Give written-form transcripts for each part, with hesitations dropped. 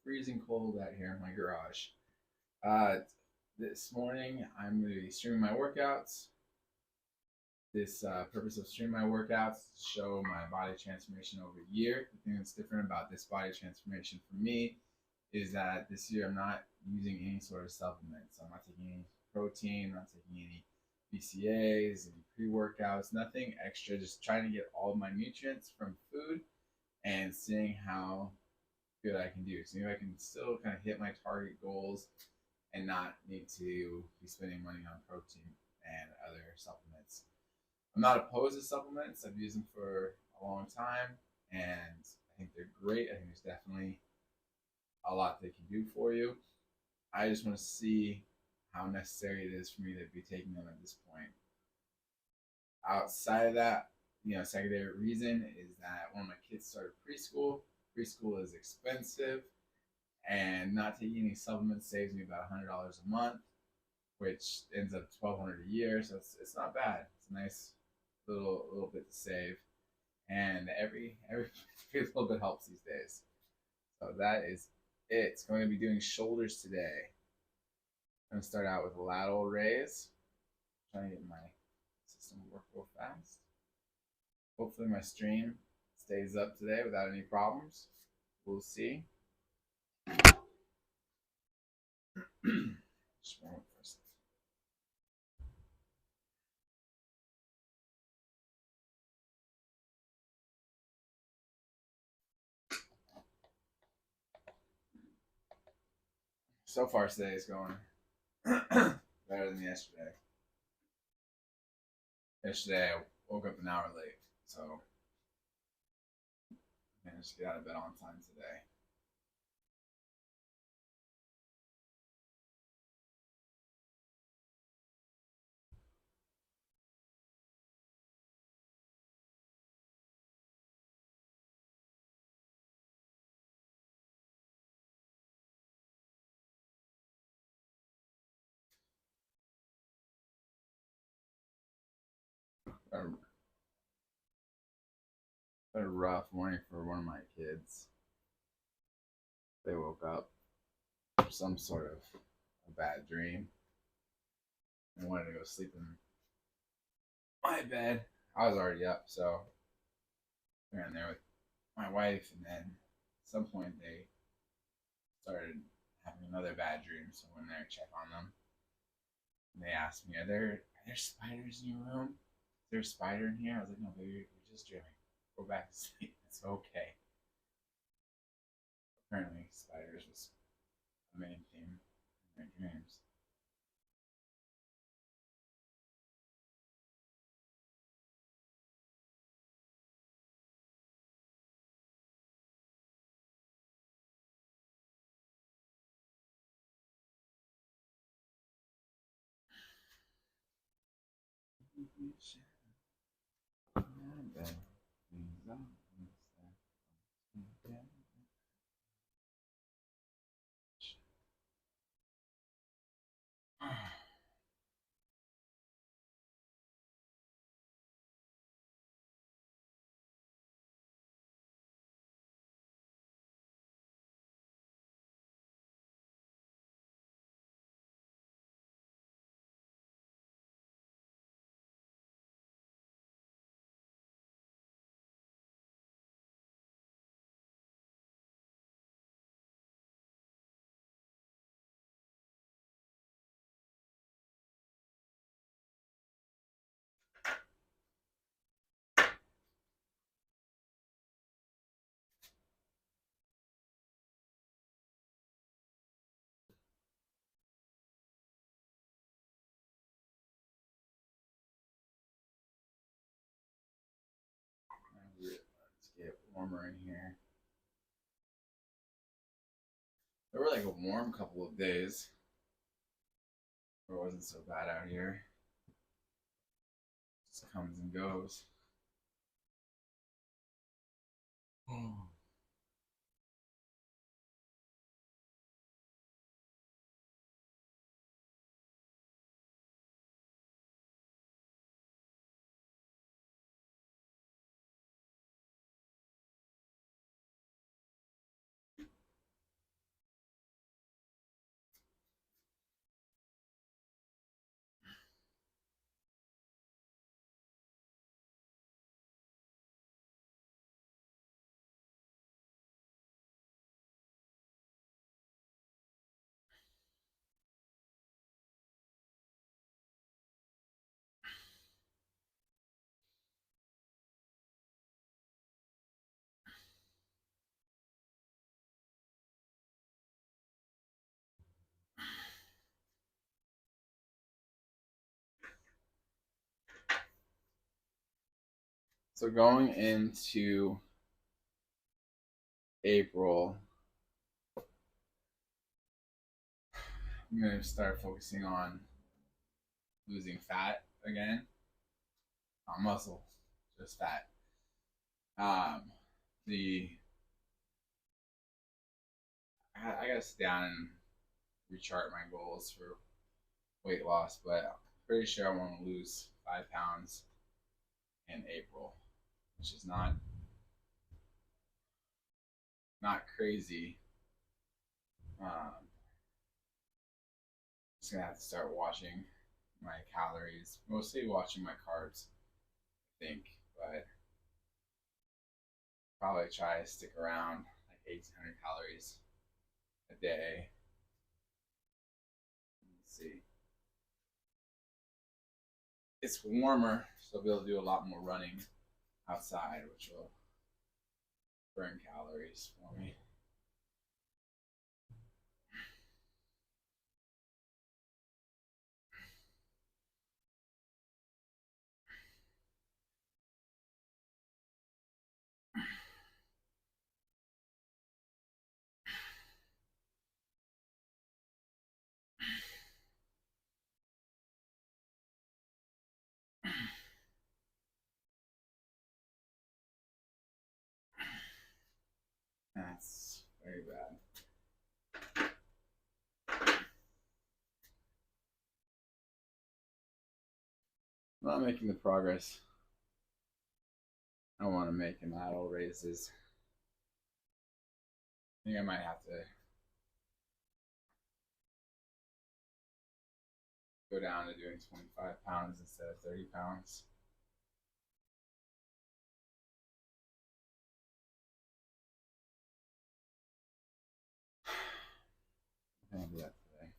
freezing cold out here in my garage. Uh, this morning, I'm going to be streaming my workouts. This purpose of streaming my workouts is to show my body transformation over a year. The thing that's different about this body transformation for me is that this year I'm not using any sort of supplements. I'm not taking any protein, I'm not taking any BCAAs, any pre-workouts, nothing extra. Just trying to get all of my nutrients from food and seeing how good I can do. Seeing if I can still kind of hit my target goals and not need to be spending money on protein and other supplements. I'm not opposed to supplements. I've used them for a long time and I think they're great. I think there's definitely a lot they can do for you. I just want to see how necessary it is for me to be taking them at this point. Outside of that, secondary reason is that when my kids started preschool, preschool is expensive, and not taking any supplements saves me about $100 a month, which ends up $1,200 a year. So it's not bad. It's a nice little bit to save, and every little bit helps these days. So that is it. It's going to be doing shoulders today. I'm going to start out with a lateral raise. Trying to get my system to work real fast. Hopefully my stream stays up today without any problems. We'll see. Just one first. So far today is going better than yesterday. Yesterday I woke up an hour late, so I managed to get out of bed on time today. A rough morning for one of my kids. They woke up from some sort of a bad dream and wanted to go sleep in my bed. I was already up, so I ran there with my wife, and then at some point they started having another bad dream. So I went there to check on them. And they asked me, are there spiders in your room? Is there a spider in here? I was like, no, baby, you're just dreaming. Go back to sleep. It's okay. Apparently, spiders was a main theme in their dreams. Let's get warmer in here. There were like a warm couple of days where it wasn't so bad out here. It just comes and goes. Oh. So going into April, I'm going to start focusing on losing fat again. Not muscle, just fat. The I gotta sit down and rechart my goals for weight loss, but I'm pretty sure I want to lose 5 pounds in April, which is not crazy. Just gonna have to start watching my calories, mostly watching my carbs, I think, but probably try to stick around like 1,800 calories a day. Let's see. It's warmer, so I'll be able to do a lot more running outside, which will burn calories for me. That's very bad. I'm not making the progress I want to make in lateral raises. I think I might have to go down to doing 25 pounds instead of 30 pounds. I think I'll do that today.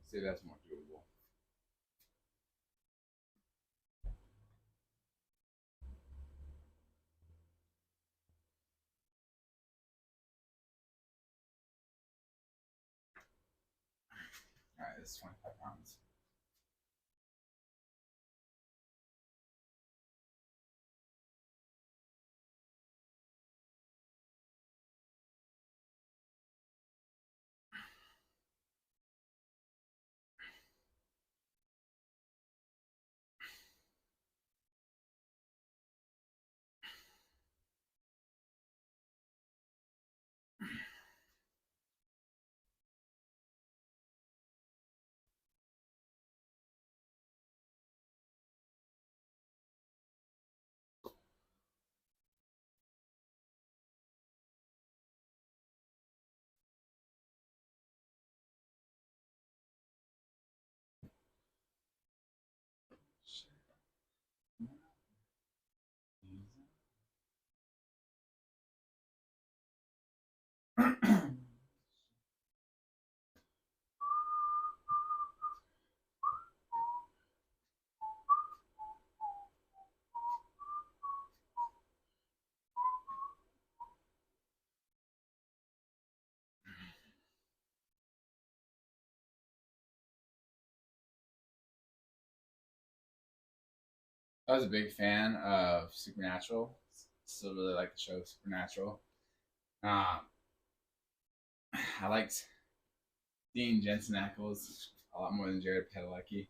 See, that's more doable. All right, this is 25 pounds. I was a big fan of Supernatural. Still really like the show Supernatural. Um, I liked Dean Jensen Ackles a lot more than Jared Padalecki,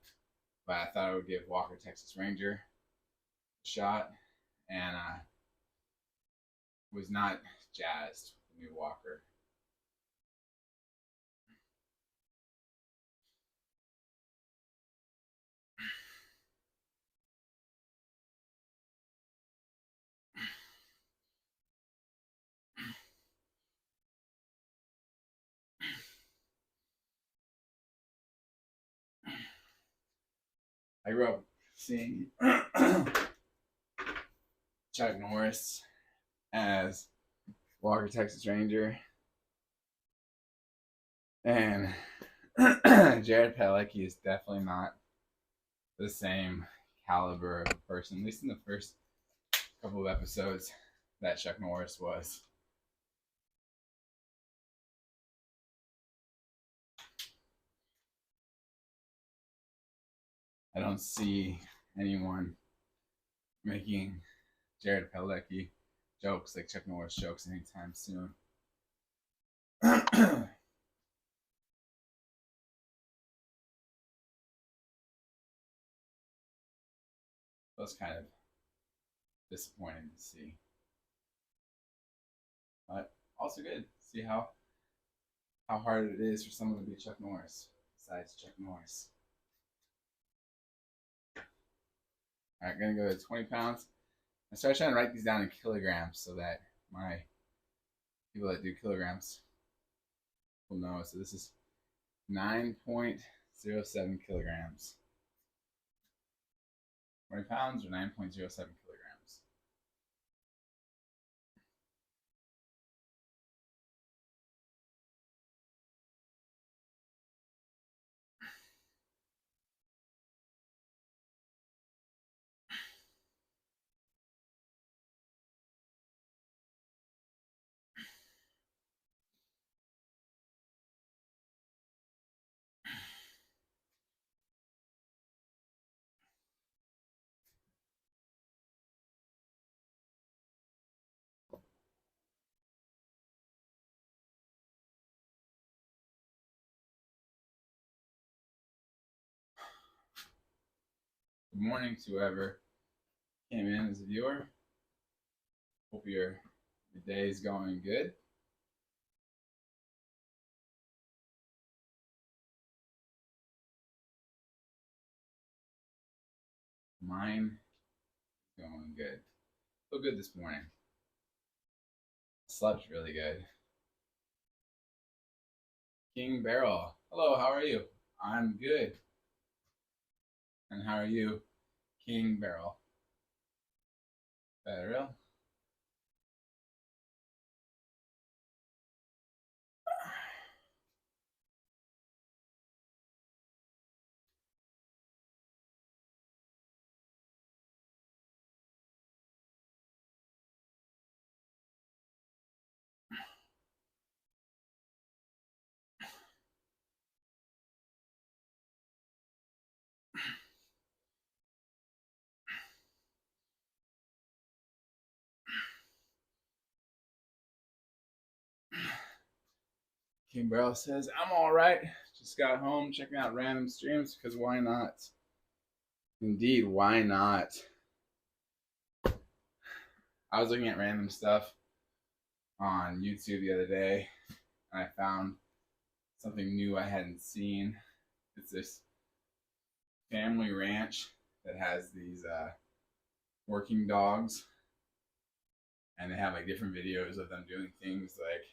but I thought I would give Walker Texas Ranger a shot, and was not jazzed with the new Walker. I grew up seeing Chuck Norris as Walker Texas Ranger, and Jared Padalecki is definitely not the same caliber of a person, at least in the first couple of episodes, that Chuck Norris was. I don't see anyone making Jared Padalecki jokes like Chuck Norris jokes anytime soon. That was kind of disappointing to see, but also good to see how hard it is for someone to be Chuck Norris besides Chuck Norris. All right, gonna go to 20 pounds. I started trying to write these down in kilograms so that my people that do kilograms will know. So this is 9.07 kilograms. 20 pounds or 9.07 kilograms. Good morning to whoever came in as a viewer. Hope your day is going good. Mine is going good. Feel good this morning. Slept really good. King Barrel. Hello, how are you? I'm good. And how are you, King Barrel? Barrel? King Barrel says, I'm all right. Just got home checking out random streams because why not? Indeed, why not? I was looking at random stuff on YouTube the other day and I found something new I hadn't seen. It's this family ranch that has these working dogs and they have like different videos of them doing things like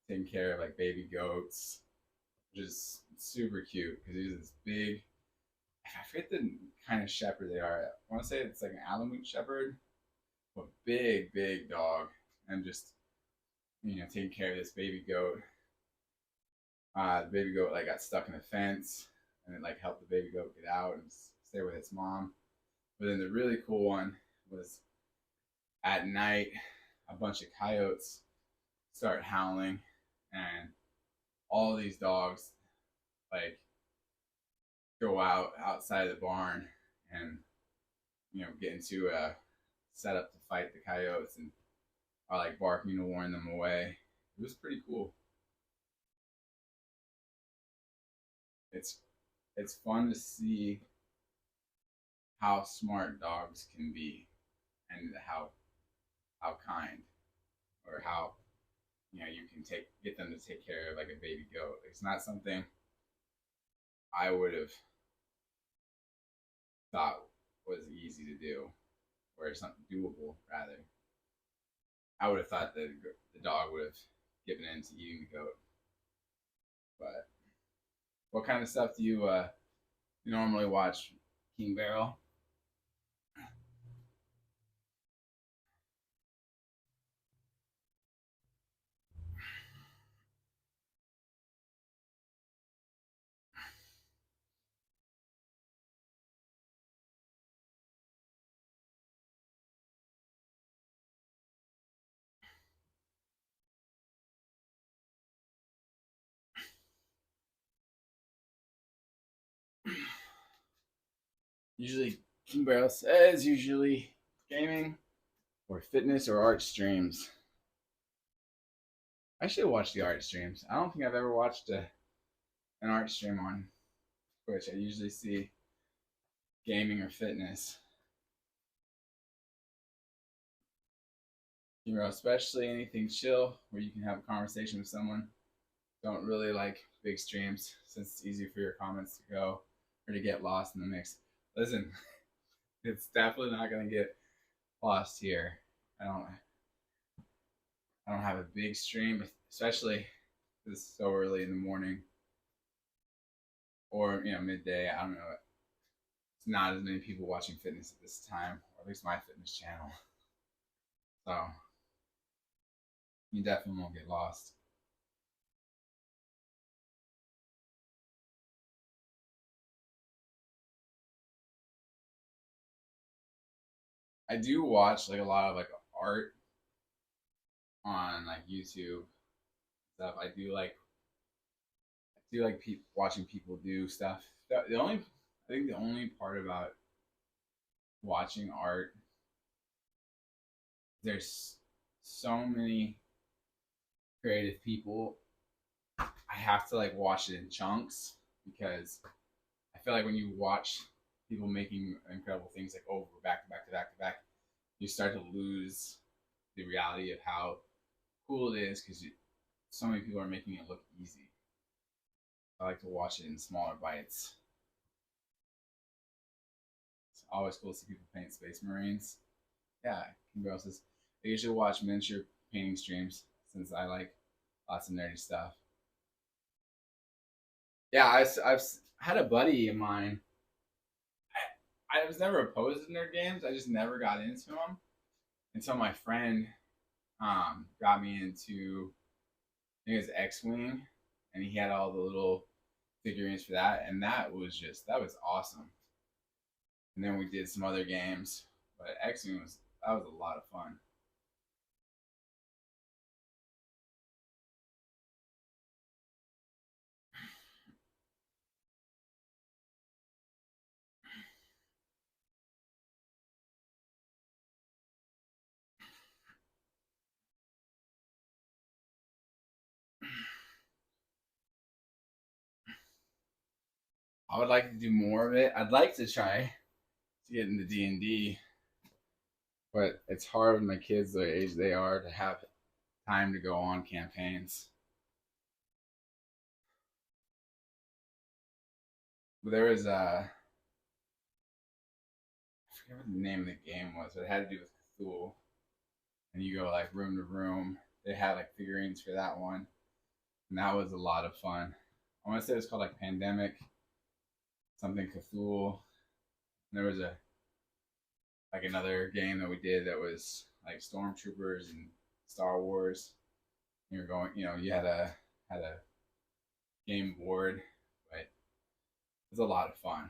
taking care of like baby goats, which is super cute because he's this big. I forget the kind of shepherd they are. I want to say it's like an Alamute shepherd, but big, big dog, and just taking care of this baby goat. The baby goat like got stuck in a fence, and it like helped the baby goat get out and stay with its mom. But then the really cool one was at night, a bunch of coyotes start howling, and all these dogs like go outside the barn and get into a setup to fight the coyotes and are like barking to warn them away. It was pretty cool. It's fun to see how smart dogs can be and how kind or how you can get them to take care of like a baby goat. It's not something I would have thought was easy to do or something doable rather. I would have thought that the dog would have given in to eating the goat. But what kind of stuff do you normally watch, King Barrel? Usually, King Barrel says usually gaming or fitness or art streams. I should watch the art streams. I don't think I've ever watched an art stream on Twitch. I usually see gaming or fitness. You know, especially anything chill where you can have a conversation with someone. Don't really like big streams since it's easy for your comments to go or to get lost in the mix. Listen, it's definitely not gonna get lost here. I don't I don't have a big stream, especially this is so early in the morning or midday. I don't know. It's not as many people watching fitness at this time, or at least my fitness channel. So you definitely won't get lost. I do watch like a lot of like art on like YouTube stuff. I do like watching people do stuff. I think the only part about watching art, there's so many creative people. I have to like watch it in chunks because I feel like when you watch people making incredible things like over back to back to back to back, you start to lose the reality of how cool it is because so many people are making it look easy. I like to watch it in smaller bites. It's always cool to see people paint Space Marines. Yeah, King Bro says I usually watch miniature painting streams since I like lots of nerdy stuff. Yeah, I've had a buddy of mine. I was never opposed to nerd games. I just never got into them until my friend got me into I think it was X-wing, and he had all the little figurines for that, and that was awesome. And then we did some other games, but X-wing was a lot of fun. I would like to do more of it. I'd like to try to get into D&D, but it's hard with my kids the age they are to have time to go on campaigns. But there was I forget what the name of the game was, but it had to do with Cthulhu. And you go like room to room. They had like figurines for that one, and that was a lot of fun. I want to say it was called like Pandemic, something Cthulhu. And there was a like another game that we did that was like Stormtroopers and Star Wars. You were going, you had a game board, but it was a lot of fun.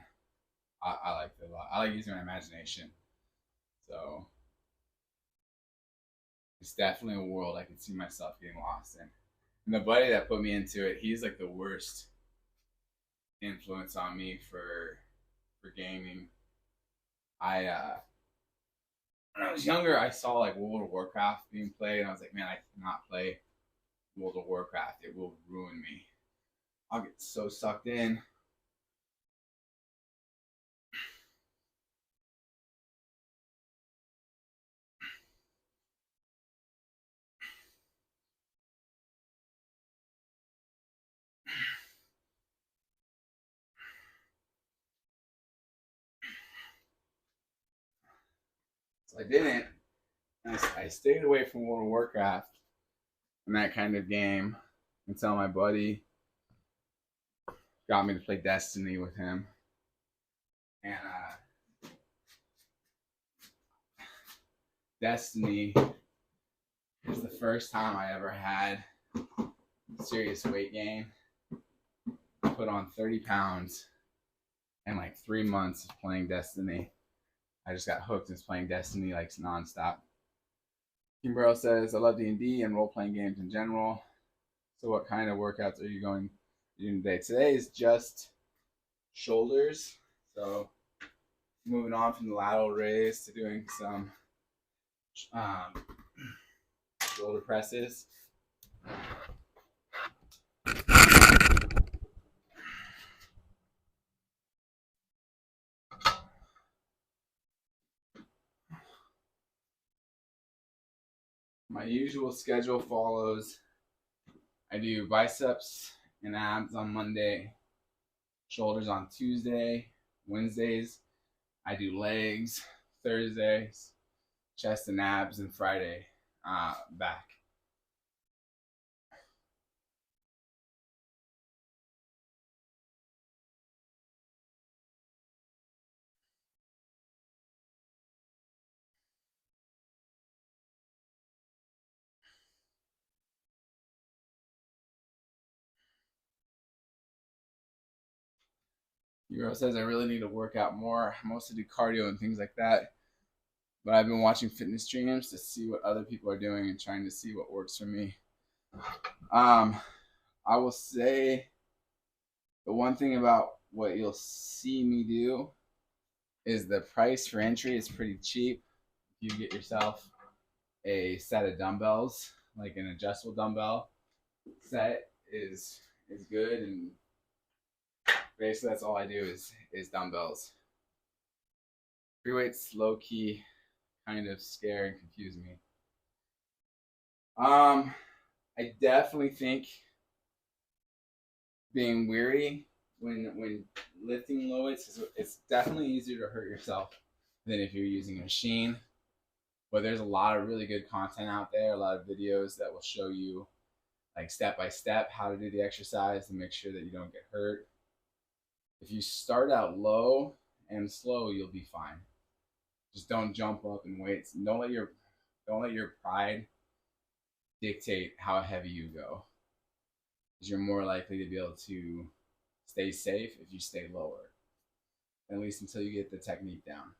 I liked it a lot. I like using my imagination, so it's definitely a world I can see myself getting lost in. And the buddy that put me into it, he's like the worst influence on me for gaming. I when I was younger, I saw like World of Warcraft being played, and I was like, man, I cannot play World of Warcraft. It will ruin me. I'll get so sucked in. So I didn't. I stayed away from World of Warcraft and that kind of game until my buddy got me to play Destiny with him. And Destiny was the first time I ever had serious weight gain. I put on 30 pounds in like 3 months of playing Destiny. I just got hooked into playing Destiny like nonstop. Kimbro says, I love D&D and role-playing games in general. So what kind of workouts are you going to do today? Today is just shoulders. So moving on from the lateral raise to doing some um, shoulder presses. My usual schedule follows: I do biceps and abs on Monday, shoulders on Tuesday, Wednesdays I do legs, Thursdays chest and abs, and Friday back. Euro says I really need to work out more. I mostly do cardio and things like that. But I've been watching fitness streams to see what other people are doing and trying to see what works for me. I will say the one thing about what you'll see me do is the price for entry is pretty cheap. If you get yourself a set of dumbbells, like an adjustable dumbbell set is good, and basically that's all I do is dumbbells. Free weights low key kind of scare and confuse me. I definitely think being weary when lifting low weights, it's definitely easier to hurt yourself than if you're using a machine. But there's a lot of really good content out there, a lot of videos that will show you like step by step how to do the exercise to make sure that you don't get hurt. If you start out low and slow, you'll be fine. Just don't jump up in weights. Don't let your pride dictate how heavy you go, because you're more likely to be able to stay safe if you stay lower, at least until you get the technique down.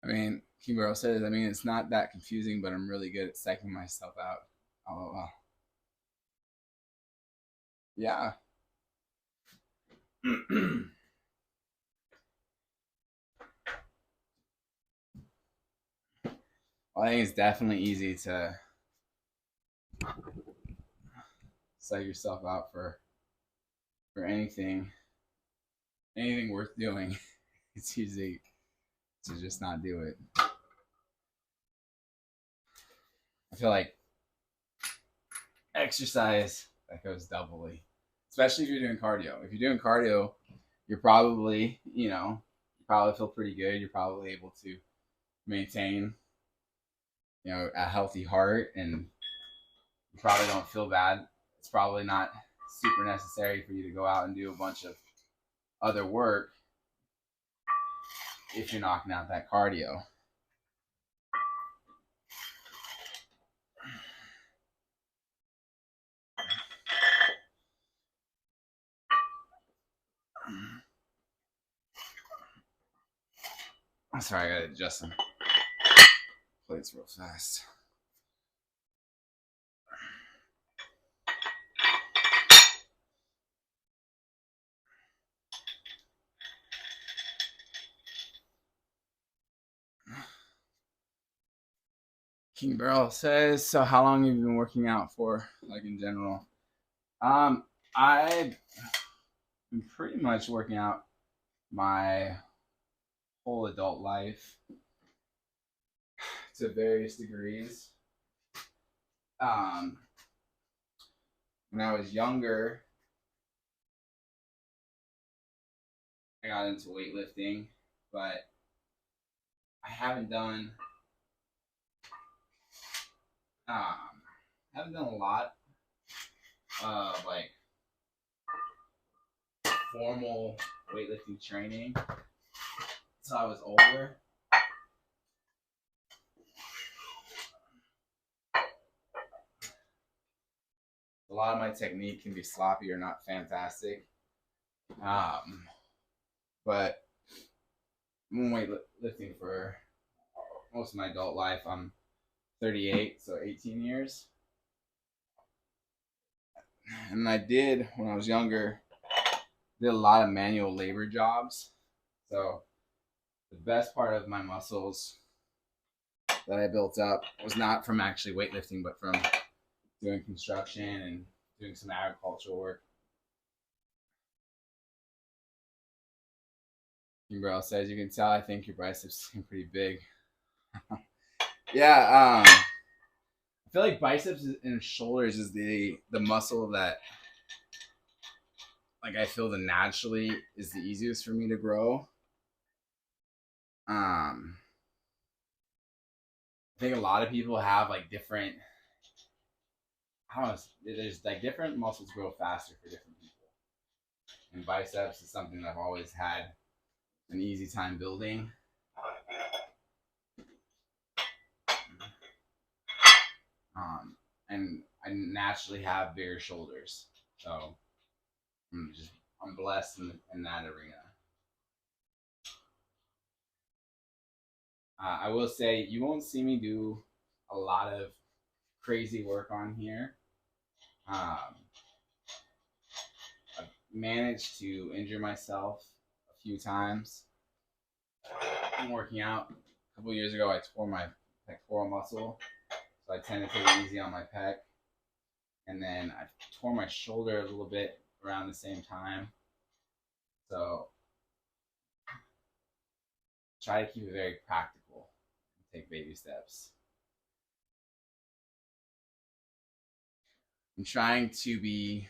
I mean, Kimuro says, I mean, it's not that confusing, but I'm really good at psyching myself out. Oh, yeah. Well, I think it's definitely easy to psych yourself out for anything worth doing. It's easy to just not do it. I feel like exercise that goes doubly, especially if you're doing cardio. If you're doing cardio, you're probably, you probably feel pretty good. You're probably able to maintain, a healthy heart, and you probably don't feel bad. It's probably not super necessary for you to go out and do a bunch of other work if you're knocking out that cardio. I'm sorry, I gotta adjust some plates real fast. King Barrel says, so how long have you been working out for, like in general? I've been pretty much working out my whole adult life to various degrees. When I was younger, I got into weightlifting, but I haven't done a lot of like formal weightlifting training until I was older. A lot of my technique can be sloppy or not fantastic. But I've been weightlifting for most of my adult life. I'm 38, so 18 years. And I did, when I was younger, did a lot of manual labor jobs. So the best part of my muscles that I built up was not from actually weightlifting, but from doing construction and doing some agricultural work. Bro says, you can tell I think your biceps seem pretty big. Yeah, I feel like biceps and shoulders is the muscle that, like, I feel the naturally is the easiest for me to grow. I think a lot of people have like different, I don't know, there's like different muscles grow faster for different people. And biceps is something that I've always had an easy time building. And I naturally have bigger shoulders, so I'm blessed in that arena. I will say you won't see me do a lot of crazy work on here. I've managed to injure myself a few times. I'm working out. A couple years ago, I tore my pectoral muscle, so I tend to take it easy on my pec. And then I tore my shoulder a little bit around the same time. So try to keep it very practical and take baby steps. I'm trying to be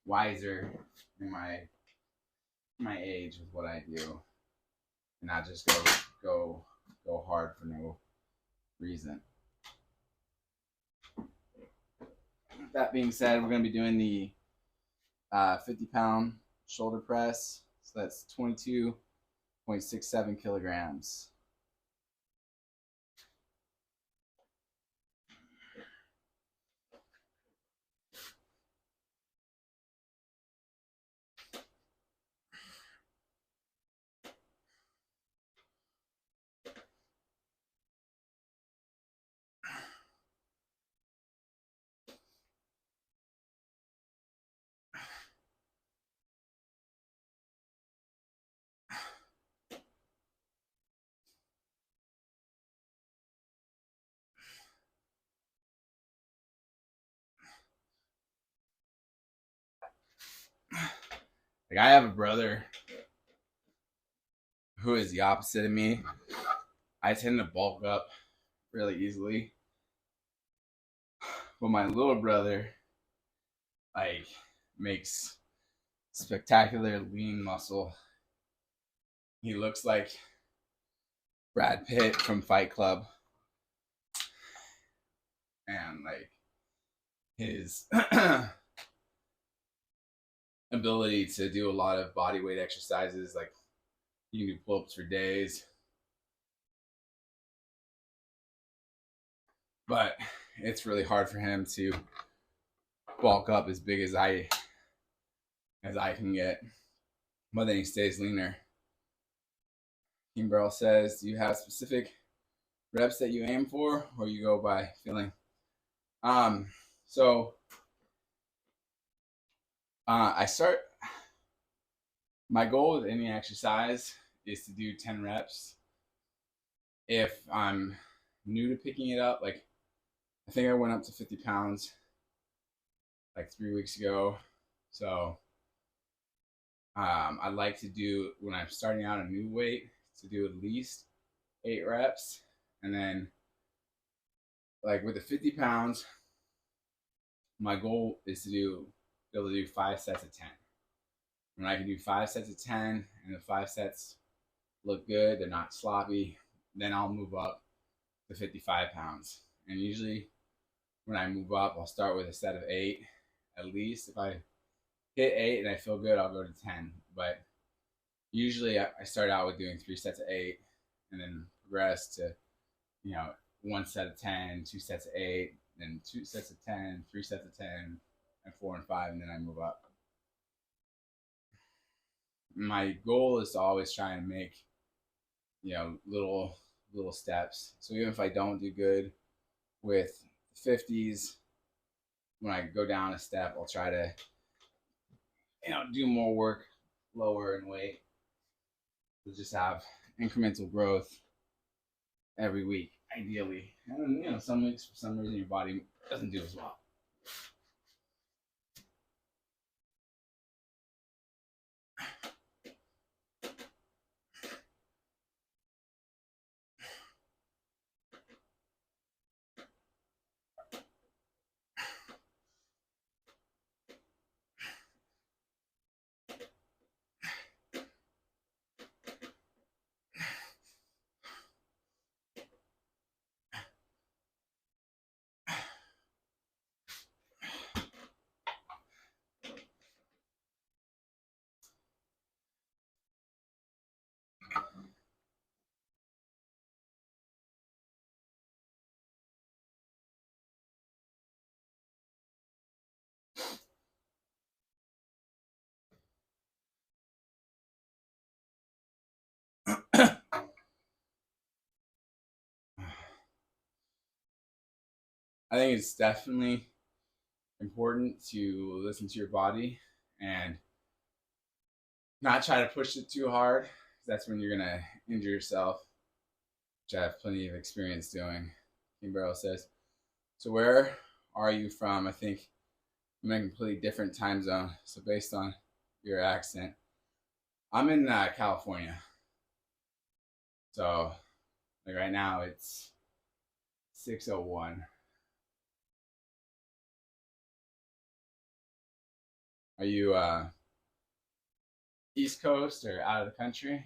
wiser in my age with what I do, and not just go hard for no reason. That being said, we're going to be doing the 50-pound shoulder press. So that's 22.67 kilograms. Like, I have a brother who is the opposite of me. I tend to bulk up really easily. But my little brother, like, makes spectacular lean muscle. He looks like Brad Pitt from Fight Club. And like his ability to do a lot of body weight exercises, like you can do pull-ups for days. But it's really hard for him to bulk up as big as I can get. But then he stays leaner. King Barrel says, do you have specific reps that you aim for, or you go by feeling? So I start, my goal with any exercise is to do 10 reps. If I'm new to picking it up, like I think I went up to 50 pounds like 3 weeks ago. So I'd like to do, when I'm starting out a new weight, to do at least 8 reps. And then like with the 50 pounds, my goal is to be able to do 5 sets of 10. When I can do 5 sets of 10 and the 5 sets look good, they're not sloppy, then I'll move up to 55 pounds. And usually when I move up, I'll start with a set of 8 at least. If I hit 8 and I feel good, I'll go to 10. But usually I start out with doing 3 sets of 8 and then progress to, 1 set of 10, 2 sets of 8, then 2 sets of 10, 3 sets of 10, and 4 and 5, and then I move up. My goal is to always try and make, little steps. So even if I don't do good with 50s, when I go down a step, I'll try to, do more work lower in weight. To just have incremental growth every week, ideally. And some weeks for some reason your body doesn't do as well. I think it's definitely important to listen to your body and not try to push it too hard. That's when you're gonna injure yourself, which I have plenty of experience doing. King Barrel says. So where are you from? I think I'm in a completely different time zone. So based on your accent, I'm in California. So like right now it's 6:01. Are you East Coast or out of the country?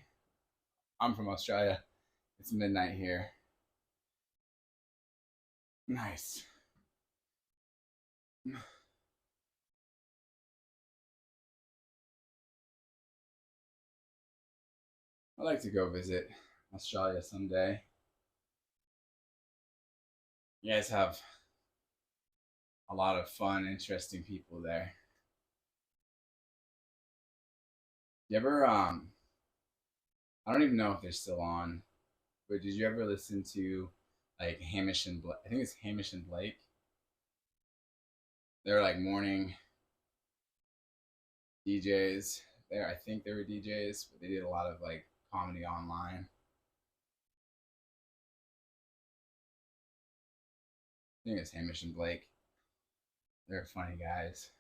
I'm from Australia. It's midnight here. Nice. I'd like to go visit Australia someday. You guys have a lot of fun, interesting people there. You ever I don't even know if they're still on, but did you ever listen to like Hamish and Blake? I think it's Hamish and Blake. They're like morning DJs. I think they were DJs, but they did a lot of like comedy online. I think it's Hamish and Blake. They're funny guys.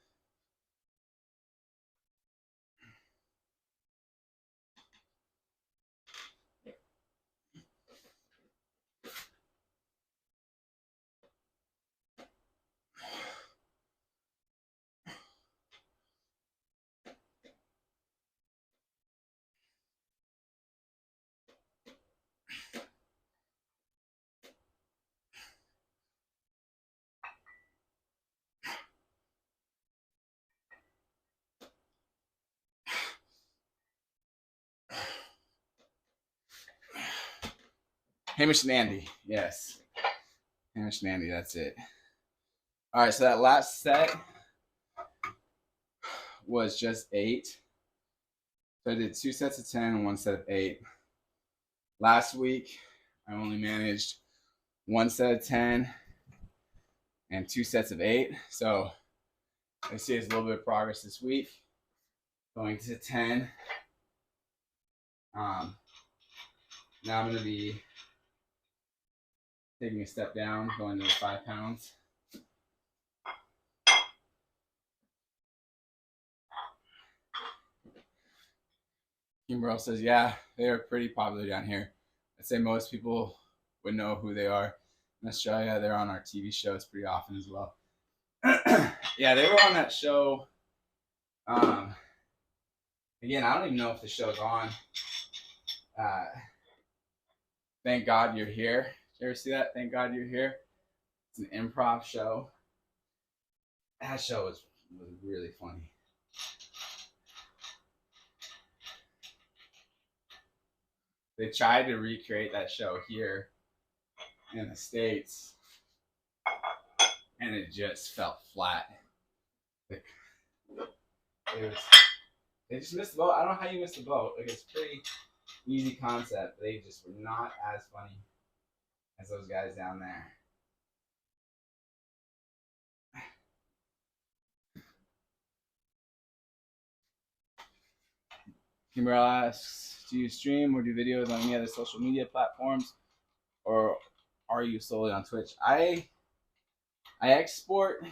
Hamish and Andy, yes. Hamish and Andy, that's it. All right, so that last set was just 8. So I did 2 sets of 10 and 1 set of 8. Last week, I only managed 1 set of 10 and 2 sets of 8. So I see it's a little bit of progress this week. Going to 10. Now I'm going to be taking a step down, going to 5 pounds. Kimbrel says, yeah, they are pretty popular down here. I'd say most people would know who they are. In Australia, they're on our TV shows pretty often as well. Yeah, they were on that show. Again, I don't even know if the show's on. Thank God You're Here. Did you ever see that? Thank God You're Here. It's an improv show. That show was really funny. They tried to recreate that show here in the States. and it just fell flat. Like, they just missed the boat. I don't know how you missed the boat. Like, it's pretty easy concept. They just were not as funny as those guys down there. Kimberly asks, do you stream or do videos on any other social media platforms, or are you solely on Twitch? I export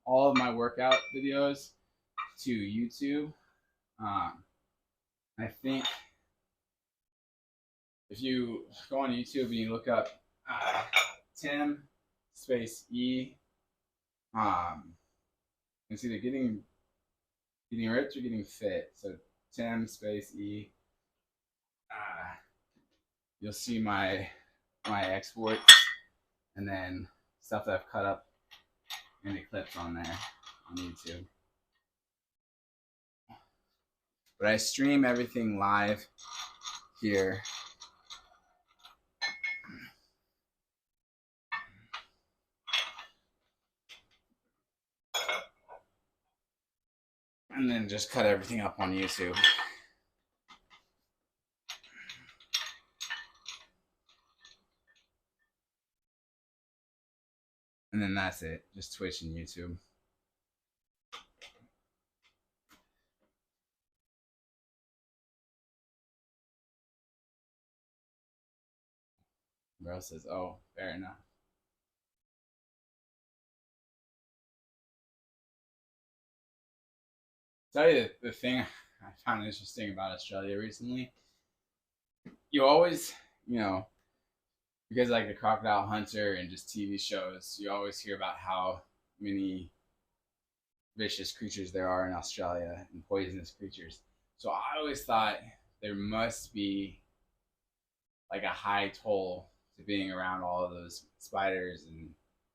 all of my workout videos to YouTube. I think if you go on YouTube and you look up TimE space E, it's either getting ripped or getting fit. So TimE space E, you'll see my exports and then stuff that I've cut up into clips on there on YouTube. But I stream everything live here. And then just cut everything up on YouTube. And then that's it. Just Twitch and YouTube. Bro says, oh, fair enough. Tell you the thing I found interesting about Australia recently. You always, because like the Crocodile Hunter and just TV shows, you always hear about how many vicious creatures there are in Australia and poisonous creatures. So I always thought there must be like a high toll to being around all of those spiders and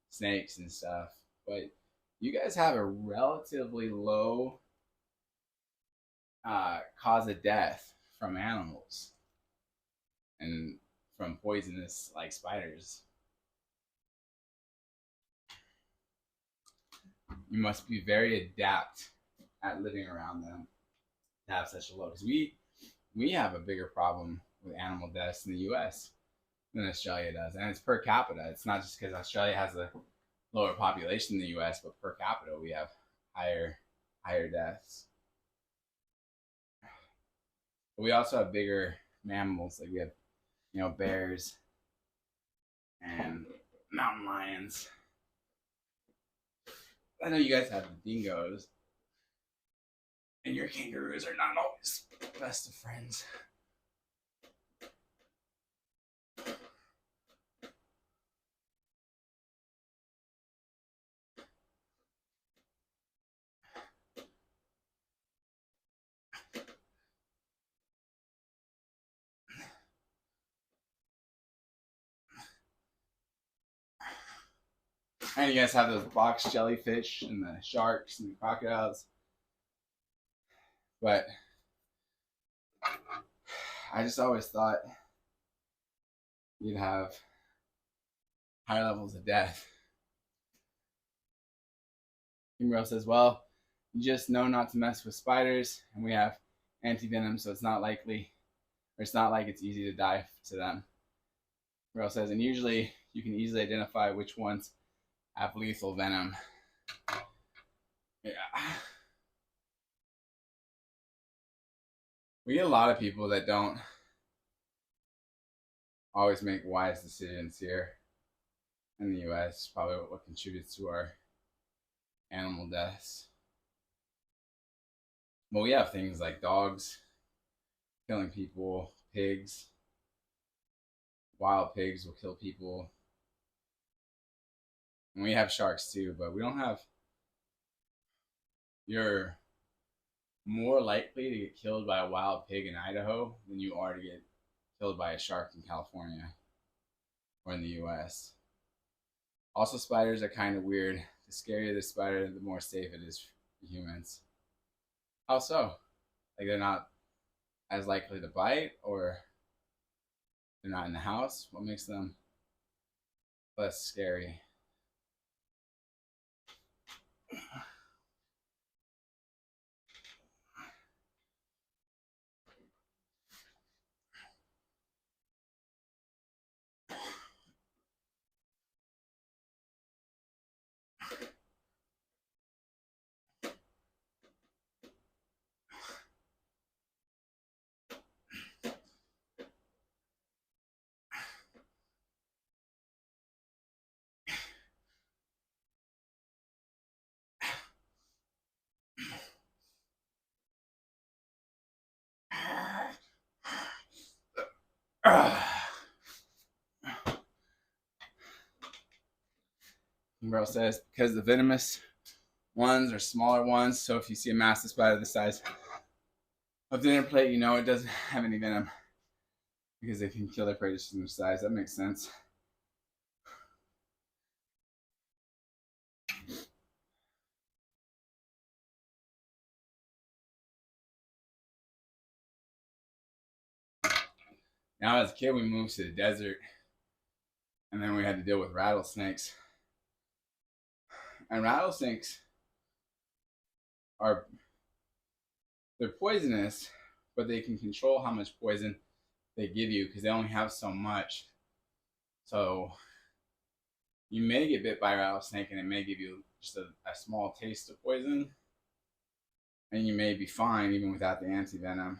snakes and stuff. But you guys have a relatively low cause of death from animals and from poisonous like spiders. You must be very adept at living around them to have such a low. Because we have a bigger problem with animal deaths in the U.S. than Australia does, and it's per capita. It's not just because Australia has a lower population than the U.S., but per capita we have higher deaths. But we also have bigger mammals, like we have, bears and mountain lions. I know you guys have the dingoes, and your kangaroos are not always best of friends. And you guys have those box jellyfish and the sharks and the crocodiles. But I just always thought you'd have higher levels of death. Kimbrel says, well, you just know not to mess with spiders, and we have anti-venom, so it's not like it's easy to die to them. Kimbrel says, and usually you can easily identify which ones have lethal venom. Yeah. We get a lot of people that don't always make wise decisions here in the U.S. Probably what contributes to our animal deaths. But we have things like dogs killing people, pigs. Wild pigs will kill people. And we have sharks too, but we don't have. You're more likely to get killed by a wild pig in Idaho than you are to get killed by a shark in California or in the U.S. Also, spiders are kind of weird. The scarier the spider, the more safe it is for humans. How so? Like they're not as likely to bite, or they're not in the house? What makes them less scary? Bro says because the venomous ones are smaller ones, so if you see a massive spider the size of the dinner plate, you know it doesn't have any venom because they can kill their prey just in their size. That makes sense. Now, as a kid, we moved to the desert, and then we had to deal with rattlesnakes. And rattlesnakes are they're poisonous, but they can control how much poison they give you because they only have so much. So you may get bit by a rattlesnake, and it may give you just a small taste of poison, and you may be fine even without the anti-venom.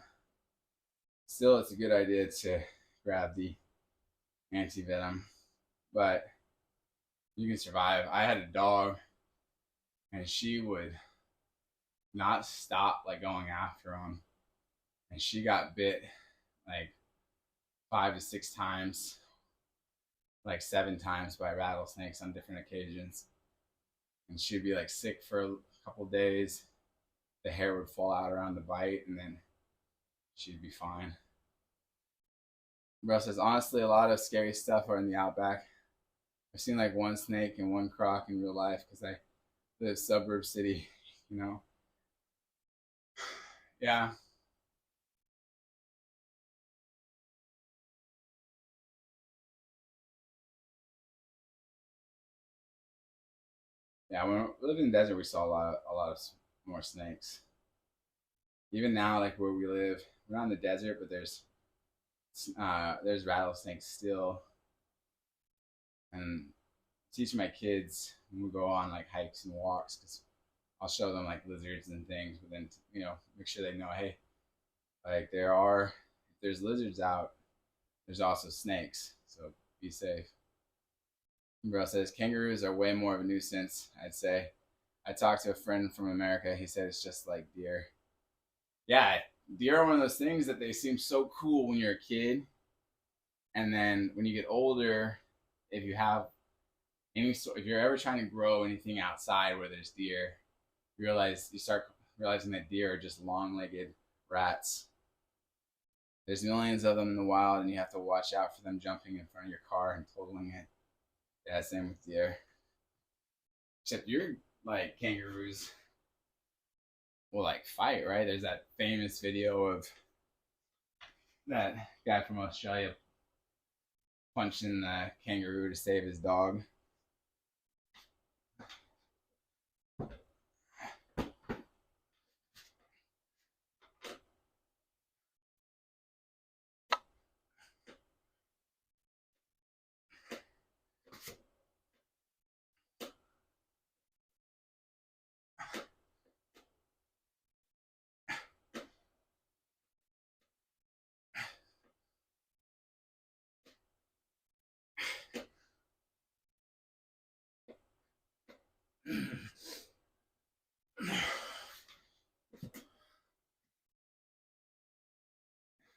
Still, it's a good idea to grab the anti-venom, but you can survive. I had a dog, and she would not stop like going after him, and she got bit like 5 to 6 times, like 7 times by rattlesnakes on different occasions, and she'd be like sick for a couple days. The hair would fall out around the bite, and then she'd be fine. Bro says, honestly, a lot of scary stuff are in the outback. I've seen like one snake and one croc in real life because I live suburb city, you know. Yeah. Yeah, when we lived in the desert, we saw a lot of more snakes. Even now, like where we live, we're not in the desert, but there's rattlesnakes still. And teach my kids when we go on like hikes and walks, because I'll show them like lizards and things, but then make sure they know, hey, like if there's lizards out, there's also snakes, so be safe. Bro says kangaroos are way more of a nuisance, I'd say. I talked to a friend from America. He said it's just like deer. Yeah, deer are one of those things that they seem so cool when you're a kid, and then when you get older, if you have if you're ever trying to grow anything outside where there's deer, you start realizing that deer are just long-legged rats. There's millions of them in the wild, and you have to watch out for them jumping in front of your car and totaling it. Yeah, same with deer. Except you're like kangaroos will like fight, right? There's that famous video of that guy from Australia punching the kangaroo to save his dog.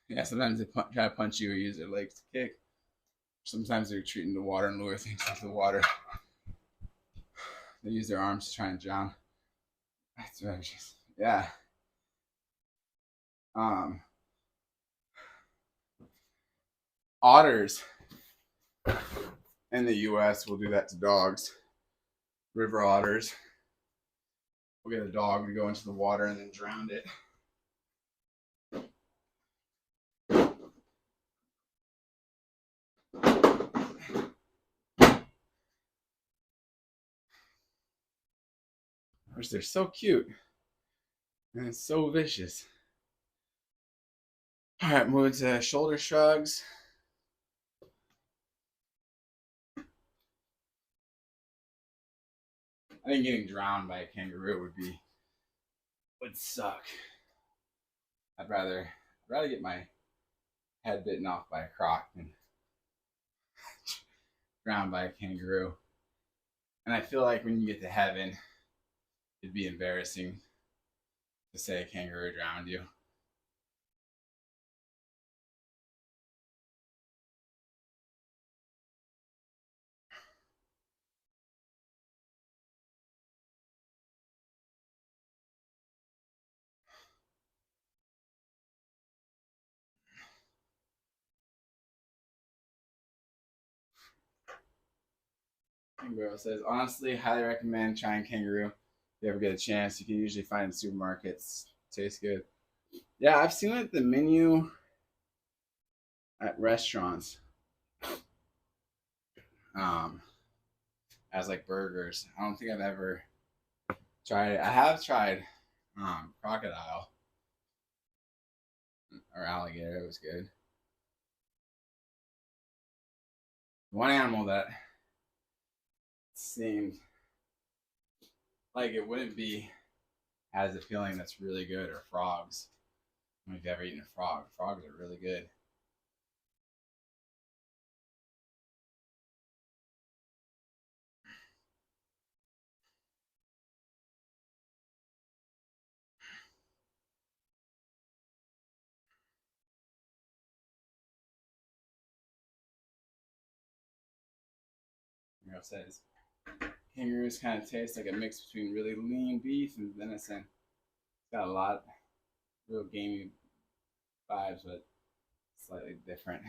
Yeah, sometimes they try to punch you or use their legs to kick. Sometimes they're treating the water and lure things into the water. They use their arms to try and drown. That's very just, yeah. Um, Otters in the U.S. will do that to dogs. River otters will get a dog to go into the water and then drown it. which they're so cute and it's so vicious. All right, moving to shoulder shrugs. I think getting drowned by a kangaroo would suck. I'd rather get my head bitten off by a croc than drowned by a kangaroo. And I feel like when you get to heaven, it'd be embarrassing to say a kangaroo drowned you. Kangaroo says, honestly, highly recommend trying kangaroo. If you ever get a chance, you can usually find it in supermarkets. Tastes good. Yeah, I've seen it at the menu at restaurants. Um, as like burgers. I don't think I've ever tried it. I have tried crocodile or alligator. It was good. One animal that seemed like it wouldn't be as appealing that's really good are frogs. I don't know if you've ever eaten a frog. Frogs are really good. Girl says kangaroos kind of taste like a mix between really lean beef and venison. It's got a lot real gamey vibes, but slightly different.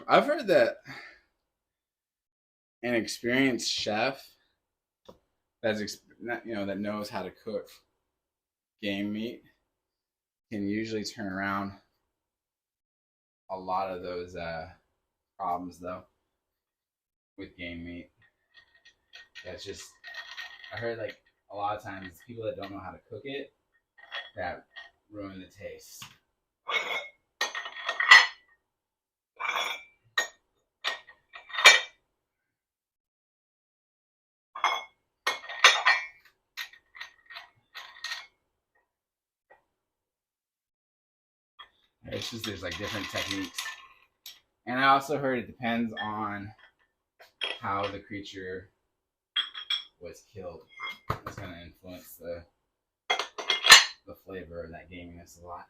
I've heard that an experienced chef that knows how to cook game meat can usually turn around a lot of those problems though with game meat. That's just I heard like a lot of times people that don't know how to cook it that ruin the taste. It's just there's like different techniques. And I also heard it depends on how the creature was killed. It's going to influence the flavor of that gaminess a lot.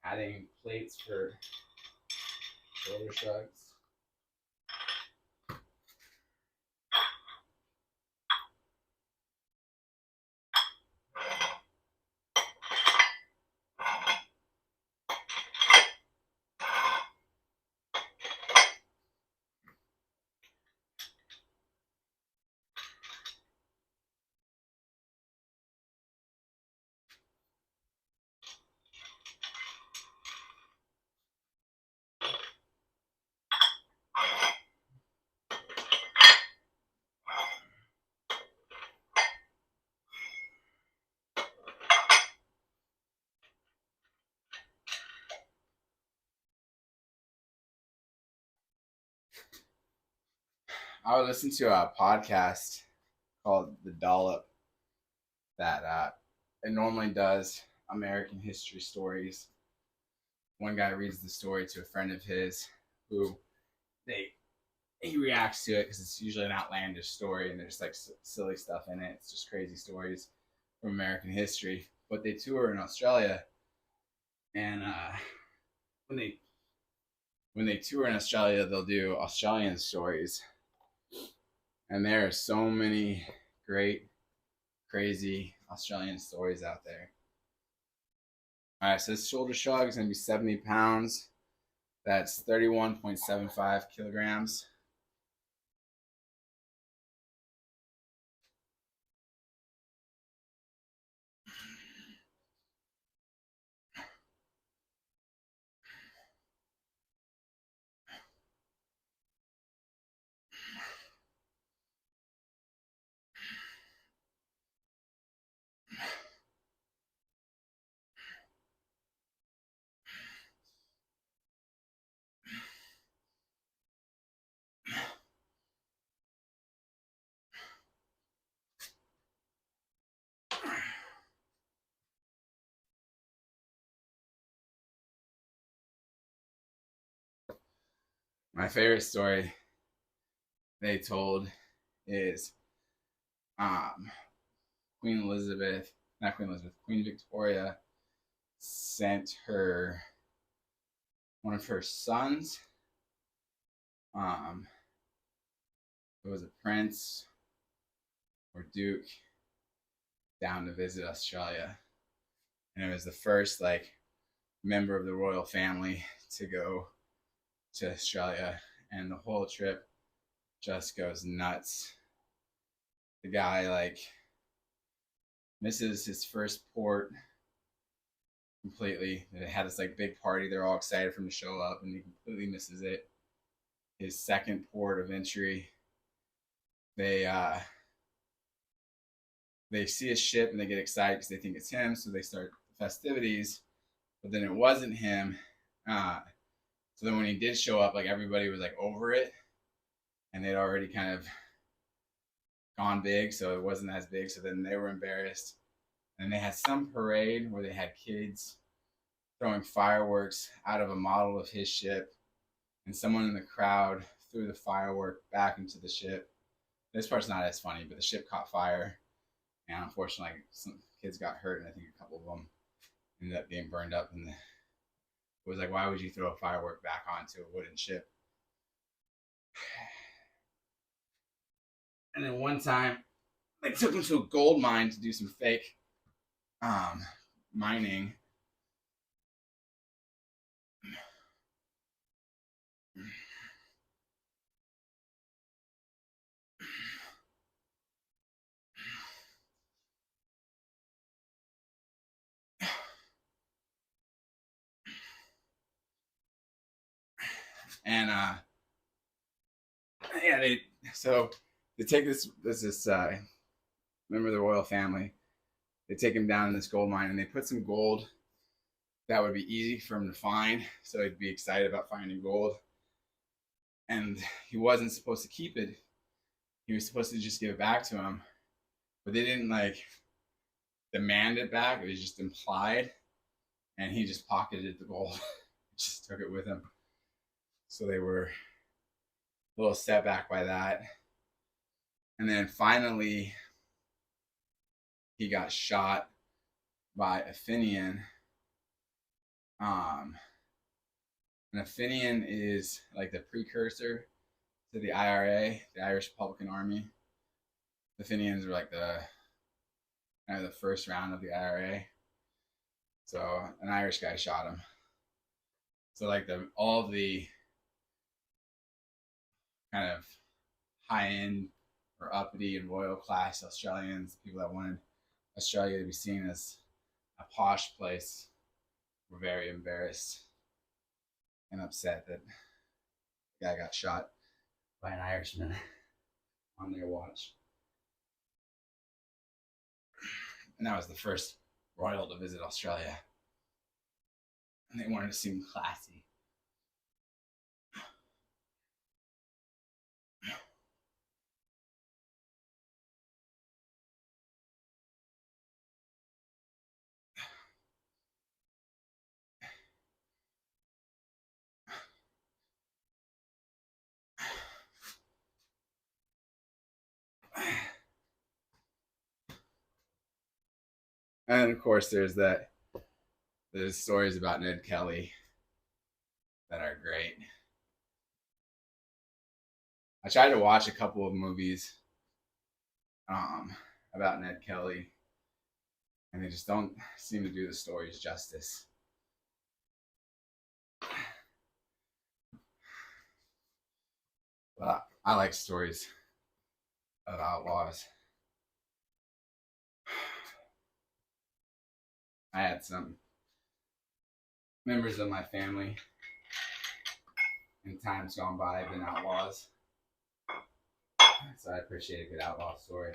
Adding plates for shoulder shrugs. I would listen to a podcast called The Dollop that it normally does American history stories. One guy reads the story to a friend of his who he reacts to it because it's usually an outlandish story and there's like silly stuff in it. It's just crazy stories from American history. But they tour in Australia, and when they tour in Australia, they'll do Australian stories, and there are so many great, crazy Australian stories out there. All right, so this shoulder shrug is going to be 70 pounds. That's 31.75 kilograms. My favorite story they told is um, Queen Elizabeth, not Queen Elizabeth, Queen Victoria sent her one of her sons. Um, it was a prince or duke down to visit Australia, and it was the first like member of the royal family to go to Australia, and the whole trip just goes nuts. The guy like misses his first port completely. They had this like big party. They're all excited for him to show up, and he completely misses it. His second port of entry, they they see a ship and they get excited because they think it's him. So they start the festivities, but then it wasn't him. Uh, so then when he did show up, like everybody was like over it, and they'd already kind of gone big, so it wasn't as big. So then they were embarrassed, and they had some parade where they had kids throwing fireworks out of a model of his ship, and someone in the crowd threw the firework back into the ship. This part's not as funny, but the ship caught fire, and unfortunately, some kids got hurt, and I think a couple of them ended up being burned up. And it was like, why would you throw a firework back onto a wooden ship? And then one time, they took him to a gold mine to do some fake mining. And yeah, they take this member of the royal family. They take him down in this gold mine, and they put some gold that would be easy for him to find, so he'd be excited about finding gold. And he wasn't supposed to keep it. He was supposed to just give it back to him, but they didn't like demand it back. It was just implied, and he just pocketed the gold, just took it with him. So they were a little set back by that. And then finally, he got shot by a Fenian. An Fenian is like the precursor to the IRA, the Irish Republican Army. The Fenians were like the kind of the first round of the IRA. So an Irish guy shot him. So like all the kind of high end or uppity and royal class Australians, people that wanted Australia to be seen as a posh place, were very embarrassed and upset that the guy got shot by an Irishman on their watch. And that was the first royal to visit Australia. And they wanted to seem classy. And of course, there's stories about Ned Kelly that are great. I tried to watch a couple of movies about Ned Kelly, and they just don't seem to do the stories justice. But I like stories of outlaws. I had some members of my family in times gone by have been outlaws, so I appreciate a good outlaw story.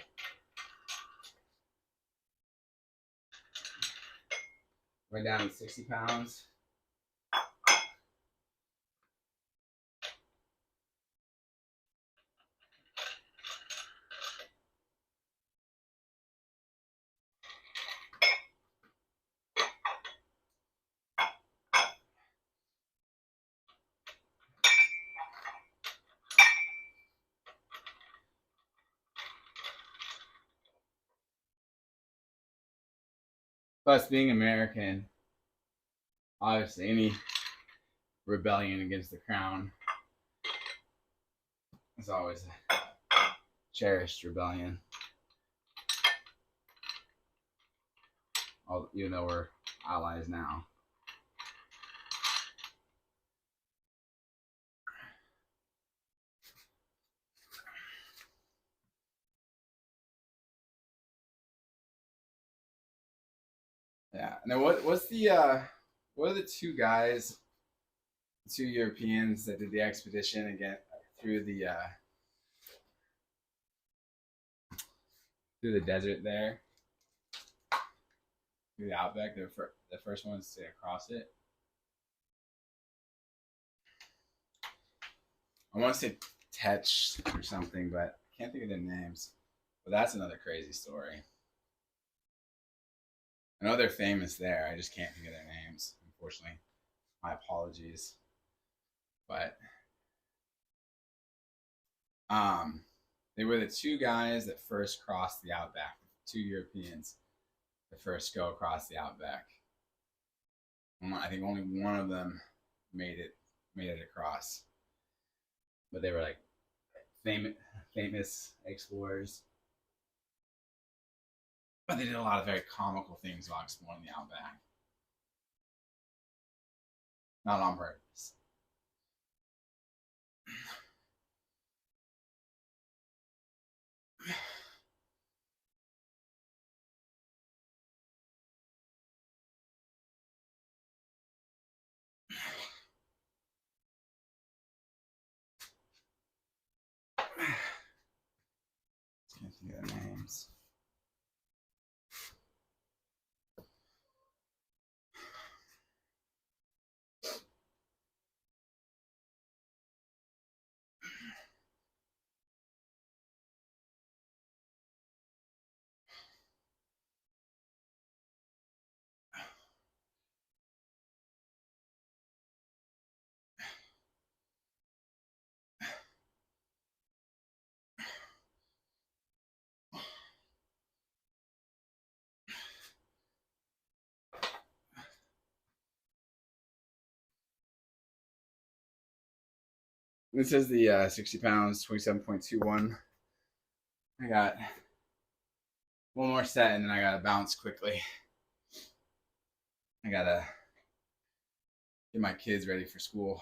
Went down to 60 pounds. Plus, being American, obviously, any rebellion against the crown is always a cherished rebellion. Even though we're allies now. Yeah. Now, what are the two guys, the two Europeans that did the expedition again through the desert there, through the outback? The first ones to cross it. I want to say Tetch or something, but I can't think of their names. But that's another crazy story. I know they're famous there. I just can't think of their names, unfortunately. My apologies. But they were the two guys that first crossed the outback, two Europeans that first go across the outback. I think only one of them made it across. But they were like famous explorers. But they did a lot of very comical things while exploring the outback. Not on purpose. Can't think of their names. This is the 60 pounds, 27.21. I got one more set and then I gotta bounce quickly. I gotta get my kids ready for school.